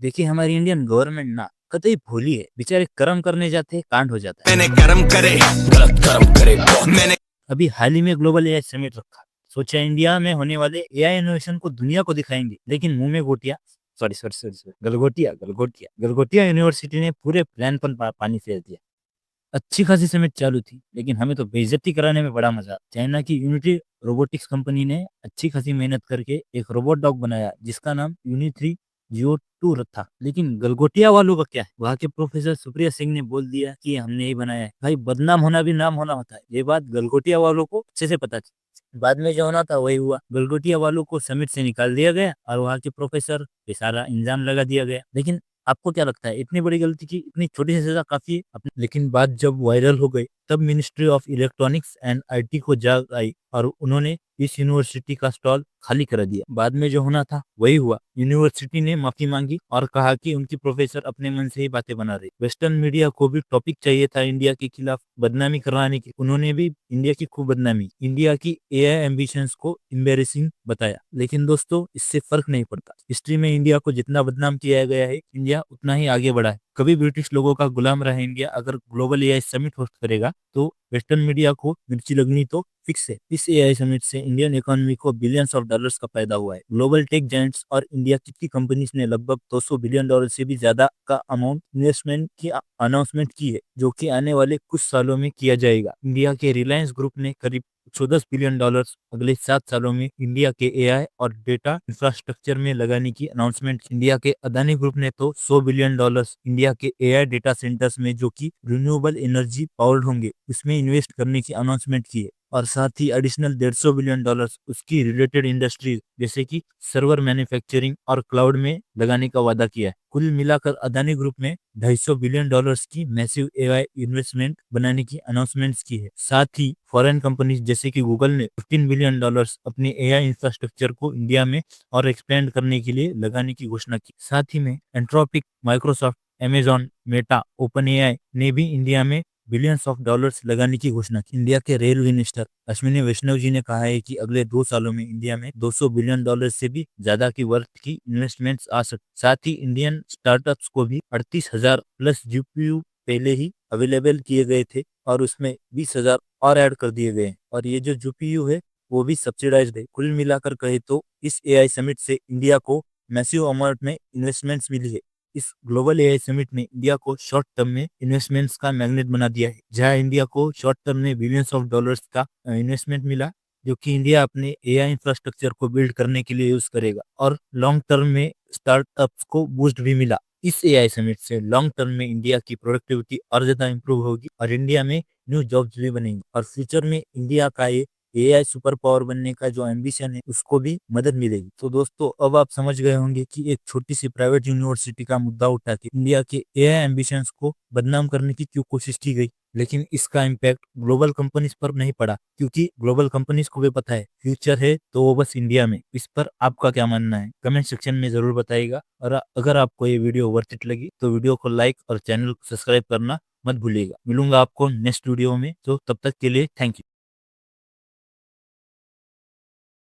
देखिए हमारी Indian government ना कतई भोली है, बेचारे कर्म करने जाते हैं कांड हो जाता है। मैंने कर्म करे, गलत कर्म करे, मैंने अभी हाल ही में ग्लोबल एआई समिट रखा, सोचा इंडिया में होने वाले एआई इनोवेशन को दुनिया को दिखाएंगे, लेकिन मुंह में गोटियां, sorry sorry sorry sorry, Galgotia Galgotia Galgotia university ने पूरे प्लान पर पानी फेर दिया। अच्छी खासी समिट चालू थी, लेकिन हमें तो बेइज्जती कराने में बड़ा मजा। चाइना की यूनिटी रोबोटिक्स कंपनी ने अच्छी खासी मेहनत करके एक रोबोट डॉग बनाया जिसका नाम यूनी 3 जियो 2 रखा, लेकिन गलगोटिया वालों का क्या है। वहाँ के प्रोफेसर सुप्रिया सिंह ने बोल दिया कि हमने ही बनाया है। भाई बदनाम होना भी नाम होना होता है, ये बात गलगोटिया वालों को अच्छे से पता थी। बाद में जो होना था वही हुआ, गलगोटिया वालों को समिट से निकाल दिया गया और वहाँ के प्रोफेसर पे सारा इल्जाम लगा दिया गया। लेकिन आपको क्या लगता है, इतनी बड़ी गलती की इतनी छोटी सी सजा काफी है लेकिन बात जब वायरल हो गई तब ministry of electronics and IT को जाग आई और उन्होंने इस यूनिवर्सिटी का स्टॉल खाली कर दिया। बाद में जो होना था वही हुआ, यूनिवर्सिटी ने माफी मांगी और कहा कि उनकी प्रोफेसर अपने मन से ही बातें बना रही। वेस्टर्न मीडिया को भी टॉपिक चाहिए था इंडिया के खिलाफ बदनामी कराने की, उन्होंने भी इंडिया की खूब बदनामी, इंडिया की एआई एम्बिशंस को एम्बेरेसिंग बताया। लेकिन दोस्तों इससे फर्क नहीं पड़ता, हिस्ट्री में इंडिया को जितना बदनाम किया गया है इंडिया उतना ही आगे बढ़ा है। कभी ब्रिटिश लोगों का गुलाम रहा इंडिया, अगर ग्लोबल एआई समिट होस्ट करेगा तो वेस्टर्न मीडिया को मिर्ची लगनी तो फिक्स है। इस एआई समिट से इंडियन इकोनॉमी को बिलियंस ऑफ डॉलर्स का फायदा हुआ है। ग्लोबल टेक जायंट्स और इंडिया की कंपनीज ने लगभग 200 बिलियन डॉलर से भी ज्यादा का अमाउंट इन्वेस्टमेंट की अनाउंसमेंट की है, जो कि आने वाले कुछ सालों में किया जाएगा। इंडिया के रिलायंस ग्रुप ने करीब 14 बिलियन डॉलर्स अगले 7 सालों में इंडिया के एआई और डेटा इंफ्रास्ट्रक्चर में लगाने की अनाउंसमेंट। इंडिया के अदानी ग्रुप ने तो 100 बिलियन डॉलर्स इंडिया के एआई डेटा सेंटर्स में, जो कि रिन्यूएबल एनर्जी पावर्ड होंगे, उसमें इन्वेस्ट करने की अनाउंसमेंट की है। और साथ ही एडिशनल 150 बिलियन डॉलर्स उसकी रिलेटेड इंडस्ट्रीज जैसे कि सर्वर मैन्युफैक्चरिंग और क्लाउड में लगाने का वादा किया है। कुल मिलाकर अदानी ग्रुप ने 250 बिलियन डॉलर्स की मैसिव एआई इन्वेस्टमेंट बनाने की अनाउंसमेंट्स की है। साथ ही फॉरेन कंपनीज जैसे कि गूगल ने 15 बिलियन डॉलर्स अपने एआई इंफ्रास्ट्रक्चर को इंडिया में और एक्सपेंड करने के लिए लगाने की घोषणा की। साथ ही में entropic, Microsoft, Amazon, Meta, open AI ने भी इंडिया में बिलियंस ऑफ डॉलर्स लगाने की घोषणा की। इंडिया के रेल मिनिस्टर अश्विनी वैष्णव जी ने कहा है कि अगले 2 सालों में इंडिया में 200 बिलियन डॉलर से भी ज्यादा की वर्थ की इन्वेस्टमेंट्स आ सकती। साथ ही इंडियन स्टार्टअप्स को भी 38,000 प्लस जीपीयू पहले ही अवेलेबल किए गए थे और उसमें 20,000 और ऐड कर दिए गए हैं, और ये जो जीपीयू है वो भी सब्सिडाइज्ड है। कुल मिलाकर कहे तो इस एआई समिट से इंडिया को मैसिव अमाउंट में इन्वेस्टमेंट्स मिली है। इस ग्लोबल एआई समिट ने इंडिया को शॉर्ट टर्म में इन्वेस्टमेंट्स का मैग्नेट बना दिया है, जहां इंडिया को शॉर्ट टर्म में बिलियंस ऑफ डॉलर्स का इन्वेस्टमेंट मिला, जो कि इंडिया अपने एआई इंफ्रास्ट्रक्चर को बिल्ड करने के लिए यूज करेगा, और लॉन्ग टर्म में स्टार्टअप्स को बूस्ट भी मिला। इस एआई समिट से लॉन्ग टर्म में इंडिया की प्रोडक्टिविटी और ज्यादा इंप्रूव होगी और इंडिया में न्यू जॉब्स भी बनेंगी, और फ्यूचर में इंडिया का ये एआई सुपर पावर बनने का जो एम्बिशन है उसको भी मदद मिलेगी। तो दोस्तों अब आप समझ गए होंगे कि एक छोटी सी प्राइवेट यूनिवर्सिटी का मुद्दा उठा के इंडिया के एआई एम्बिशंस को बदनाम करने की क्यों कोशिश की गई, लेकिन इसका इम्पैक्ट ग्लोबल कंपनीज पर नहीं पड़ा, क्योंकि ग्लोबल कंपनीज को भी पता है फ्यूचर है तो वो बस इंडिया में। इस पर आपका क्या मानना है कमेंट सेक्शन में जरूर बताइएगा, और अगर आपको ये वीडियो वर्थ इट लगी तो वीडियो को लाइक और चैनल को सब्सक्राइब करना मत भूलिएगा। मिलूंगा आपको नेक्स्ट वीडियो में, तो तब तक के लिए थैंक यू।